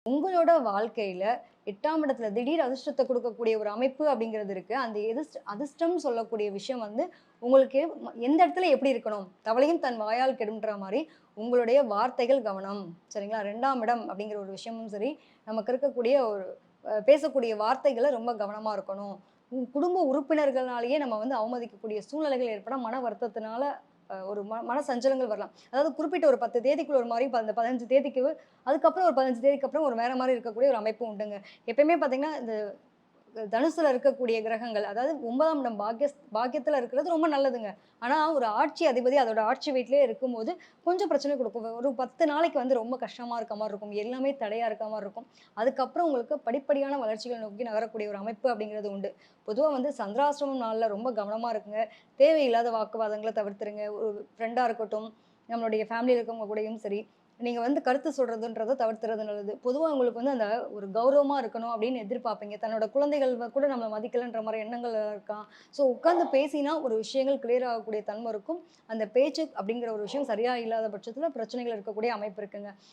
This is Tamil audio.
உங்களோட வாழ்க்கையில 8ஆம் இடத்துல திடீர் அதிர்ஷ்டத்த குடுக்கக்கூடிய ஒரு அமைப்பு அப்படிங்கிறது இருக்கு. அந்த அதிர்ஷ்டம்னு சொல்லக்கூடிய விஷயம் வந்து உங்களுக்கு எந்த இடத்துல எப்படி இருக்கணும்? "தவளையும் தன் வாயால் கெடும்ன்ற" மாரி உங்களுடைய வார்த்தைகள் கவனம். சரிங்களா? 2ஆம் இடம் அப்படிங்கிற ஒரு விஷயமும் சரி, நமக்கு இருக்கக்கூடிய ஒரு பேசக்கூடிய வார்த்தைகள ரொம்ப கவனமா இருக்கணும். குடும்ப உறுப்பினர்கள்னாலேயே நம்ம வந்து அவமதிக்கக்கூடிய சூழ்நிலைகள் ஏற்பட மன வருத்தத்தினால ஒரு மன சஞ்சலங்கள் வரலாம். அதாவது குறிப்பிட்ட ஒரு 10 தேதிக்குள்ள ஒரு மாரி, அந்த 15 தேதிக்கு அதுக்கப்புறம் ஒரு 15 தேதிக்கு அப்புறம் ஒரு வேற மாரி இருக்கக்கூடிய ஒரு அமைப்பு உண்டுங்க. எப்பயுமே பார்த்தீங்கன்னா, இந்த தனுசுல இருக்கக்கூடிய கிரகங்கள், அதாவது 9ஆம் இடம் பாக்கியத்துல இருக்கிறது ரொம்ப நல்லதுங்க. ஆனா, ஒரு ஆட்சி அதிபதி அதோட ஆட்சி வீட்லயே இருக்கும்போது, கொஞ்சம் பிரச்சனை குடுக்கும். ஒரு 10 நாளைக்கு வந்து ரொம்ப கஷ்டமா இருக்க மாரி இருக்கும். எல்லாமே தடையா இருக்க மாரி இருக்கும். அதுக்கப்புறம் உங்களுக்கு படிப்படியான வளர்ச்சிகள் நோக்கி நகரக்கூடிய ஒரு அமைப்பு அப்படிங்கிறது உண்டு. பொதுவா வந்து சந்திராஷ்டமம் நாள்ல ரொம்ப கவனமா இருக்குங்க. தேவையில்லாத வாக்குவாதங்கள தவிர்த்துருங்க. ஒரு ஃப்ரெண்டா இருக்கட்டும், நம்மளுடைய ஃபேமிலில இருக்கவங்க கூடயும் சரி, நீங்க வந்து கருத்து சொல்றதுன்றத தவிர்த்துறது நல்லது. பொதுவா உங்களுக்கு வந்து அந்த ஒரு கௌரவமா இருக்கணும் அப்படின்னு எதிர்பார்ப்பீங்க. தன்னோட குழந்தைகள் கூட நம்மள மதிக்கலன்ற மாரி எண்ணங்கள் இருக்கலாம். ஸோ உட்கார்ந்து பேசினா ஒரு விஷயங்கள் கிளியர் ஆகக்கூடிய தன்மை இருக்கும். அந்த பேச்சு அப்படிங்கிற ஒரு விஷயம் சரியா இல்லாத பட்சத்தில பிரச்சனைகள் இருக்கக்கூடிய அமைப்பு இருக்குங்க.